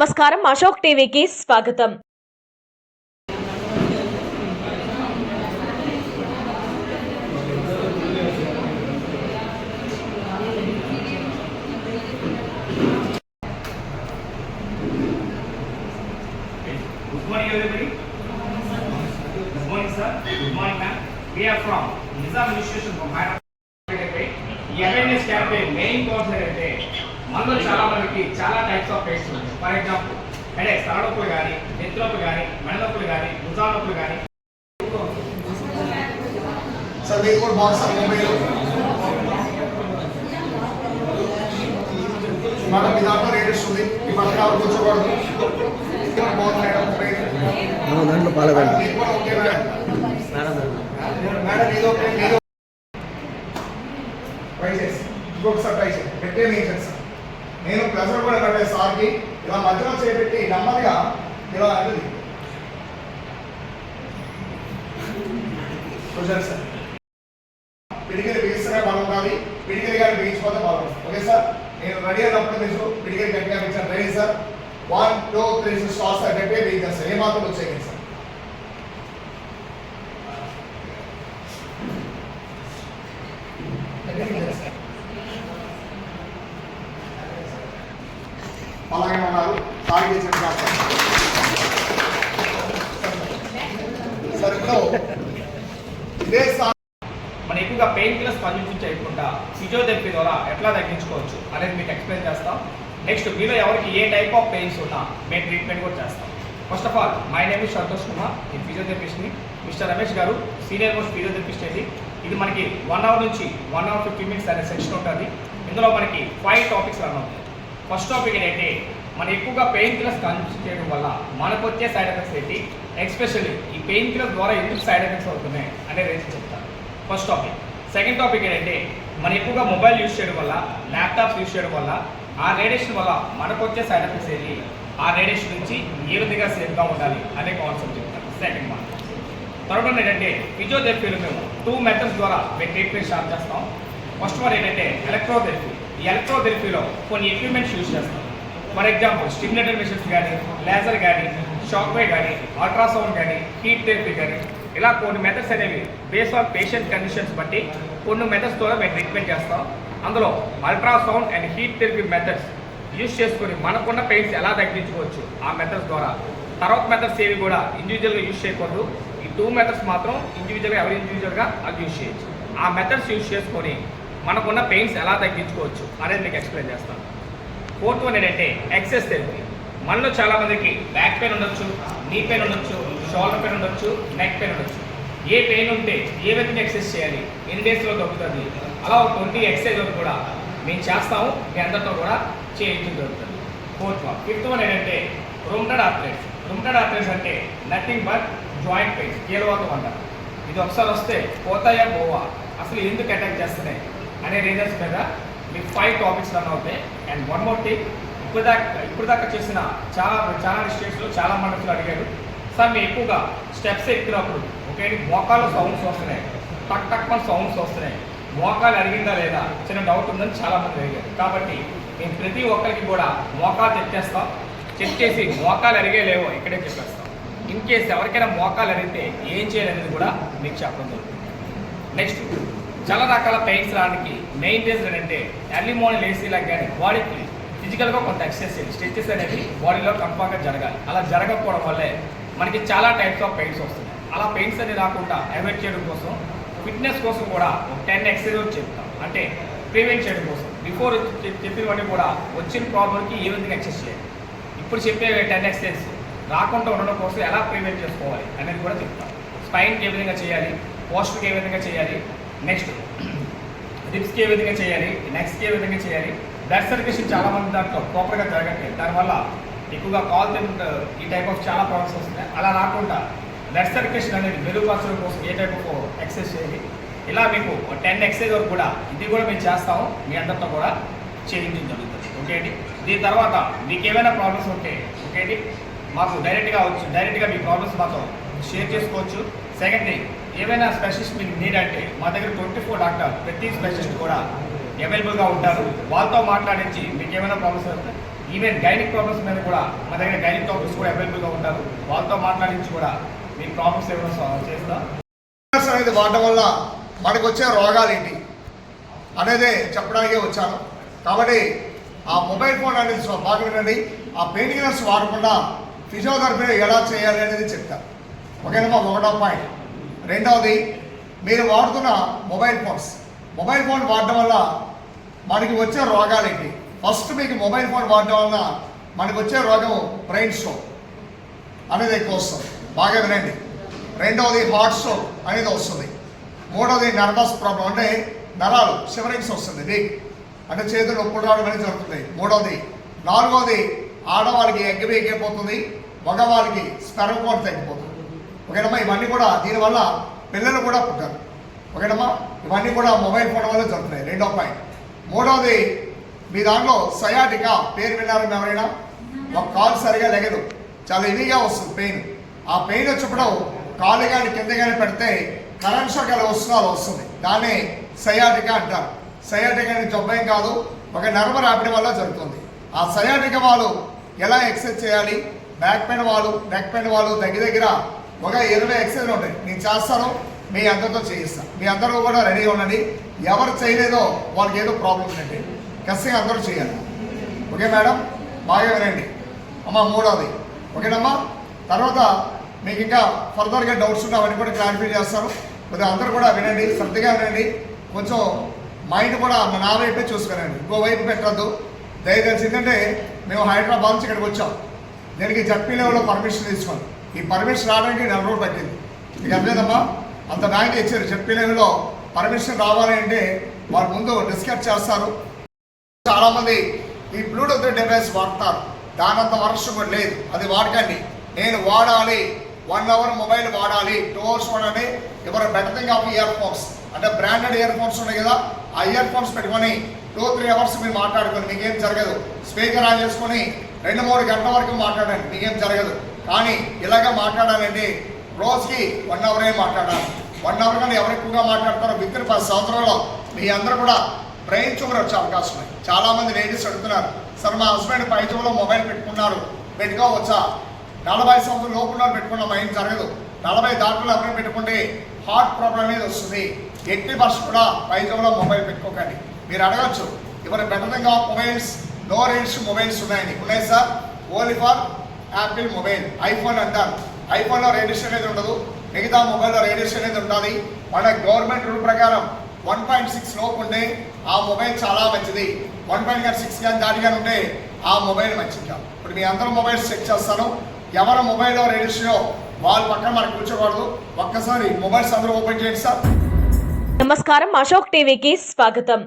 నమస్కారం, అశోక్ టీవీకి స్వాగతం. Good morning, everybody. Good morning, sir. Good morning, ma'am. We are from Nizam Institution from Hyderabad. ఈ awareness campaign main concept ఏంటంటే మనలో చాలా మందికి చాలా టైప్స్ ఆఫ్ పెయిన్స్ ఉన్నాయి. ఫర్ ఎగ్జాంపుల్ హెడేక్, తలనొప్పులు కానీ, నెత్తి నొప్పి కానీ, మెడనొప్పులు కానీ, భుజాల నొప్పులు కానీ. సార్ మీకు కూడా బాక్స్ మొబైల్ మేడం మీ దాంట్లో రేటెస్ట్ ఉంది. మీ పక్కన ఎవరు కూర్చోకూడదు. బాగుంది మేడం మొబైల్ దాంట్లో పాలగండి ఓకే మేడం. మేడం ఇది ఓకే, మీరు ట్రై చేసి ఇంకొకసారి ట్రై చేయండి. పెట్టే నేను సార్ నేను ప్రెజర్ కూడా కట్టే సార్కి ఇలా మధ్యలో చేపెట్టి నెమ్మదిగా ఇలా అనేది చూసారు సార్. పిడికిలు బిగిస్తేనే బాగుంటుంది, పిడికిలు కానీ బిగించిపోతే బాగుంటుంది. ఓకే సార్, నేను రెడీ అయినప్పుడు మీరు పిడికిలు గట్టిగా బిగించాను. Ready sir, 1 2 3 start sir. గట్టిగా బిగించాను సార్, ఏమాత్రం వచ్చేయండి సార్. అలాగే ఉన్నారు సార్ చేసిన సార్ ఇప్పుడు ఇదే సార్ మనం ఎక్కువగా పెయిన్ కిల్లర్స్ పని చేయకుండా ఫిజియోథెరపీ ద్వారా ఎట్లా తగ్గించుకోవచ్చు అనేది మీకు ఎక్స్ప్లెయిన్ చేస్తాం. నెక్స్ట్ మీలో ఎవరికి ఏ టైప్ ఆఫ్ పెయిన్స్ ఉన్నా మేము ట్రీట్మెంట్ కూడా చేస్తాం. First of all my name is Santosh Kumar, ఈ ఫిజియోథెరపిస్ట్ని. మిస్టర్ రమేష్ గారు సీనియర్ మోస్ట్ ఫిజియోథెరపిస్ట్. ఇది మనకి 1 అవర్ నుంచి 1 అవర్ 50 మినిట్స్ అనే సెక్షన్ ఉంటుంది. ఇందులో మనకి 5 టాపిక్స్ రన్ అవుతాయి. ఫస్ట్ టాపిక్ ఏంటంటే మనం ఎక్కువగా పెయిన్ కిల్లర్స్ కన్సూమ్ చేయడం వల్ల మనకు వచ్చే సైడ్ ఎఫెక్ట్స్ ఏంటి, ఎస్పెషల్లీ ఈ పెయిన్ కిల్లర్ ద్వారా ఎందుకు సైడ్ ఎఫెక్ట్స్ అవుతున్నాయి అనే రేంజ్ చెప్తాను. First topic. సెకండ్ టాపిక్ ఏంటంటే మనం ఎక్కువగా మొబైల్ యూజ్ చేయడం వల్ల, ల్యాప్టాప్స్ యూజ్ చేయడం వల్ల ఆ రేడియేషన్ వల్ల మనకు వచ్చే సైడ్ ఎఫెక్ట్స్ ఏంటి, ఆ రేడియేషన్ నుంచి ఏ విధంగా సేఫ్గా ఉండాలి అనే కాన్సెప్ట్ చెప్తాను. Second one. థర్డ్ వన్ ఏంటంటే ఫిజియోథెరపీలో మేము 2 మెథడ్స్ ద్వారా మేము ట్రీట్మెంట్ స్టార్ట్ చేస్తాం. ఫస్ట్ వన్ ఏంటంటే ఎలక్ట్రోథెరపీ. ఈ ఎలక్ట్రోథెరపీలో కొన్ని ఎక్విప్మెంట్స్ యూజ్ చేస్తాం. ఫర్ ఎగ్జాంపుల్ స్టిమ్యులేటర్ మెషిన్స్ కానీ, లేజర్ కానీ, షాక్ వేవ్ కానీ, అల్ట్రాసౌండ్ కానీ, హీట్ థెరపీ కానీ, ఇలా కొన్ని మెథడ్స్ అనేవి బేస్ ఆన్ పేషెంట్ కండిషన్స్ బట్టి కొన్ని మెథడ్స్ ద్వారా మేము ట్రీట్మెంట్ చేస్తాం. అందులో ultrasound and heat therapy methods use చేసుకొని మనకున్న పెయిన్స్ ఎలా తగ్గించుకోవచ్చు ఆ మెథడ్స్ ద్వారా. తర్వాత మెథడ్స్ ఏవి కూడా ఇండివిజువల్గా యూజ్ చేయకూడదు. ఈ 2 మెథడ్స్ మాత్రం ఇండివిజువల్గా ఎవరి ఇండివిజువల్గా అది యూజ్ చేయొచ్చు. ఆ మెథడ్స్ యూజ్ చేసుకొని మనకున్న పెయిన్స్ ఎలా తగ్గించుకోవచ్చు అనేది మీకు ఎక్స్ప్లెయిన్ చేస్తాను. ఫోర్త్ వన్ ఏంటంటే ఎక్సర్సైజ్ థెరపీ. మనలో చాలామందికి బ్యాక్ పెయిన్ ఉండొచ్చు, నీ పెయిన్ ఉండొచ్చు, షోల్డర్ పెయిన్ ఉండొచ్చు, నెక్ పెయిన్ ఉండొచ్చు. ఏ పెయిన్ ఉంటే ఏ విధంగా ఎక్సర్సైజ్ చేయాలి, ఎన్ని డేస్లో తగ్గుతుంది, అలా 20 ఎక్సర్సైజ్ కూడా మేము చేస్తాము. మీ అందరితో కూడా చేయించడం జరుగుతుంది. Fourth one. ఫిఫ్త్ వన్ ఏంటంటే రూమటైడ్ ఆర్థరైటిస్. రూమటైడ్ ఆర్థరైటిస్ అంటే నథింగ్ బట్ జాయింట్ పెయిన్స్, కీలవాతం అంటారు. ఇది ఒకసారి వస్తే పోతాయా పోవా, అసలు ఎందుకు అటాక్ చేస్తున్నాయి అనే రీజన్స్ మీద మీకు 5 టాపిక్స్ రన్ అవుతాయి. అండ్ వన్ మోర్ థింగ్, ఇప్పుడు దాకా చేసిన చాలా డిస్ట్రిక్ట్స్లో చాలా మండలిలో అడిగారు, సార్ మేము ఎక్కువగా స్టెప్స్ ఎక్కినప్పుడు ఒకే మోకాలు సౌండ్స్ వస్తున్నాయి, టక్ టక్ మన సౌండ్స్ వస్తున్నాయి, మోకాలు అడిగిందా లేదా చిన్న డౌట్ ఉందని చాలామంది అడిగారు. కాబట్టి మేము ప్రతి ఒక్కరికి కూడా మోకాలు చెక్ చేసి మోకాలు అడిగే లేవో ఇక్కడే చెప్పేస్తాం. ఇన్ కేస్ ఎవరికైనా మోకాలు అడిగితే ఏం చేయాలనేది కూడా మీకు చెప్పడం జరుగుతుంది. నెక్స్ట్, చాలా రకాల పెయిన్స్ రావడానికి మెయిన్ రీజన్ ఏంటంటే ఎర్లీ మార్నింగ్ లేసేలాగా కానీ బాడీకి ఫిజికల్గా కొంత ఎక్సర్సైజ్ చేయాలి. స్ట్రెచెస్ అనేది బాడీలో కన్ఫామ్గా జరగాలి. అలా జరగకపోవడం వల్లే మనకి చాలా టైప్స్ ఆఫ్ పెయిన్స్ వస్తున్నాయి. అలా పెయిన్స్ అనేది రాకుండా అవాయిడ్ చేయడం కోసం ఫిట్నెస్ కోసం కూడా 10 ఎక్సర్సైజ్ చెప్తాం. అంటే ప్రివెంట్ చేయడం కోసం బిఫోర్ చెప్పినవన్నీ కూడా వచ్చిన ప్రాబ్లంకి ఏ విధంగా ఎక్సర్సైజ్ చేయాలి, ఇప్పుడు చెప్పే 10 ఎక్సర్సైజ్ రాకుండా ఉండడం కోసం ఎలా ప్రివెంట్ చేసుకోవాలి అనేది కూడా చెప్తాం. స్పైన్కి ఏ విధంగా చేయాలి, పోస్టర్కి ఏ విధంగా చేయాలి, నెక్స్ట్ రిప్స్కి ఏ విధంగా చేయాలి, నెక్స్ట్కి ఏ విధంగా చేయాలి. బ్లడ్ సర్క్యులేషన్ చాలామంది దాంట్లో ప్రాపర్గా జరగట్లేదు, దానివల్ల ఎక్కువగా కాల్ ఈ టైప్ ఆఫ్ చాలా ప్రాబ్లమ్స్ వస్తున్నాయి. అలా రాకుండా బ్లడ్ సర్క్యులేషన్ అనేది మెరుగుపరచడం కోసం ఏ టైప్ ఆఫ్ ఎక్సర్సైజ్ చేయాలి, ఇలా మీకు 10 ఎక్సర్సైజ్ వరకు కూడా ఇది కూడా మేము చేస్తాము. మీ అందరితో కూడా చేయించడం జరుగుతుంది. ఓకే అండి. దీని తర్వాత మీకు ఏమైనా ప్రాబ్లమ్స్ ఉంటే ఓకే అండి మాకు డైరెక్ట్గా మీ ప్రాబ్లమ్స్ మాతో షేర్ చేసుకోవచ్చు. సెకండ్ థింగ్, ఏమైనా స్పెషలిస్ట్ మీకు నీడ్ అంటే మా దగ్గర 24 డాక్టర్ ప్రతి స్పెషలిస్ట్ కూడా అవైలబుల్గా ఉంటారు. వాళ్ళతో మాట్లాడించి మీకు ఏమైనా ప్రాబ్లమ్స్ వస్తే ఈవెన్ గైనిక్ ప్రాబ్లమ్స్ మీద కూడా మా దగ్గర గైనిక్ డాక్టర్స్ కూడా అవైలబుల్గా ఉంటారు. వాళ్ళతో మాట్లాడించి కూడా మీ ప్రాబ్లమ్స్ ఏమైనా సాల్వ్ చేస్తాం. అనేది వాడడం వల్ల మనకు వచ్చే రోగాలు ఏంటి అనేది చెప్పడానికే వచ్చాను. కాబట్టి ఆ మొబైల్ ఫోన్ అనేది బాగా వినండి. ఆ పెయిన్ కిల్లర్స్ వాడకుండా ఫిజియోథెరపీ ఎలా చేయాలి అనేది చెప్తారు. ఓకేనమ్మా, ఒకటో పాయింట్. రెండవది, మీరు వాడుతున్న మొబైల్ ఫోన్ వాడడం వల్ల మనకి వచ్చే రోగాలు ఏంటి. ఫస్ట్ మీకు మొబైల్ ఫోన్ వాడడం వల్ల మనకు వచ్చే రోగం బ్రెయిన్ స్ట్రోక్ అనేది ఎక్కువ వస్తుంది, బాగా వినండి. రెండవది హార్ట్ స్ట్రోక్ అనేది వస్తుంది. మూడవది నర్వస్ ప్రాబ్లం, అంటే నరాలు షివరింగ్స్ వస్తుంది, వీక్ అంటే చేతులు నొప్పులు రావడం అనేది జరుగుతుంది. మూడవది. నాలుగవది, ఆడవాళ్ళకి ఎగ్ వీక్ అయిపోతుంది, మగవాళ్ళకి స్పెర్మ్ కౌంట్ తగ్గిపోతుంది. ఓకేనమ్మా, ఇవన్నీ కూడా దీనివల్ల పిల్లలు కూడా పుట్టారు. ఓకేనమ్మా, ఇవన్నీ కూడా మొబైల్ ఫోన్ వల్ల జరుగుతున్నాయి. రెండో పాయింట్. మూడవది, మీ దాంట్లో సయాటికా పేరు విన్నారు ఎవరైనా? ఒక కాలు సరిగా లెగదు, చాలా హెవీగా వస్తుంది పెయిన్. ఆ పెయిన్ వచ్చినప్పుడు కాలు కానీ కింద కానీ పెడితే కరెంట్ షాక్ ఎలా వస్తుందో అలా వస్తుంది. దాన్ని సయాటికా అంటారు. సయాటికా అనేది జబ్బేం కాదు, ఒక నర్వ్ రాపిడి వల్ల జరుగుతుంది. ఆ సయాటికా వాళ్ళు ఎలా ఎక్సర్సైజ్ చేయాలి, బ్యాక్ పెయిన్ వాళ్ళు, నెక్ పెయిన్ వాళ్ళు దగ్గర ఒక 20 ఎక్సర్సైజ్లు ఉంటాయి. నేను చేస్తాను, మీ అందరితో చేయిస్తాను. మీ అందరూ కూడా రెడీగా ఉండండి. ఎవరు చేయలేదో వాళ్ళకి ఏదో ప్రాబ్లం ఉందండి, ఖచ్చితంగా అందరూ చేయాలి. ఓకే మేడం, బాగా వినండి అమ్మా. మూడవది, ఓకేనమ్మా. తర్వాత మీకు ఇంకా ఫర్దర్గా డౌట్స్ ఉంటే అవన్నీ కూడా క్లారిఫై చేస్తాను. కొద్దిగా అందరూ కూడా వినండి, శ్రద్ధగా వినండి. కొంచెం మైండ్ కూడా నా వైపే చూసుకునండి, ఇంకో వైపు పెట్టద్దు దయచేసి. ఎందుకంటే మేము హైదరాబాద్ నుంచి ఇక్కడికి వచ్చాం, దీనికి జడ్పీ లెవెల్లో పర్మిషన్ తీసుకోండి. ఈ పర్మిషన్ రావడానికి 4 రోజులు పట్టింది. మీకు అర్థమైందమ్మా, అంత బ్యాంక్ ఇచ్చారు. జడ్పీ లెవెల్లో పర్మిషన్ రావాలి అంటే వాళ్ళు ముందు డిస్కస్ చేస్తారు. చాలామంది ఈ బ్లూటూత్ డివైస్ వాడతారు, దానంత వర్షం కూడా లేదు, అది వాడకండి. నేను వాడాలి, 1 అవర్ మొబైల్ వాడాలి, 2 అవర్స్ వాడాలి. ఎవరు better thing of ear phones అంటే బ్రాండెడ్ ఇయర్ ఫోన్స్ ఉన్నాయి కదా, ఆ ఇయర్ ఫోన్స్ పెట్టుకొని 2-3 అవర్స్ మీరు మాట్లాడుకొని మీకేం జరగదు. స్పీకర్ ఆన్ చేసుకొని 2-3 గంటల వరకు మాట్లాడండి, మీకేం జరగదు. కానీ ఇలాగ మాట్లాడాలంటే రోజుకి 1 అవరే మాట్లాడాలి. 1 అవర్ కానీ ఎవరు ఎక్కువగా మాట్లాడతారో విత్ 10 సంవత్సరాల్లో మీ అందరూ కూడా బ్రెయిన్ ట్యూమర్ వచ్చే అవకాశం ఉంది. చాలామంది లేడీస్ అడుగుతున్నారు, సార్ మా హస్బెండ్ 5 చెవులో మొబైల్ పెట్టుకున్నారు, పెట్టుకోవచ్చా? 40 సంవత్సరాల లోపల పెట్టుకున్నాం, ఏం జరగదు. 40 దాంట్లో ఎవరైనా పెట్టుకుంటే హార్ట్ ప్రాబ్లం అనేది వస్తుంది. 80% కూడా 5 చెవులో మొబైల్ పెట్టుకోకండి. మీరు అడగచ్చు, ఎవరు బెటర్ థింగ్ ఆఫ్ మొబైల్స్, లో రేంజ్ మొబైల్స్ ఉన్నాయని. ఉన్నాయి sir, only for Apple mobile, iPhone అంటారు. ఐఫోన్లో రేడియేషన్ అనేది ఉండదు, మిగతా మొబైల్లో రేడియేషన్ అనేది ఉండాలి. మన గవర్నమెంట్ రూల్ ప్రకారం 1.6 లోపు ఉంటే ఆ మొబైల్ చాలా మంచిది. 1.6 కానీ దాటిగా ఉంటే ఆ మొబైల్ మంచిది కాదు. ఇప్పుడు మీ అందరూ మొబైల్స్ చెక్ చేస్తాను, ఎవరి మొబైల్లో రేడియేషనో వాళ్ళ పక్కన మనకు కూర్చోకూడదు. ఒక్కసారి మొబైల్స్ అందరూ ఓపెన్ చేయండి సార్. నమస్కారం, అశోక్ టీవీకి స్వాగతం.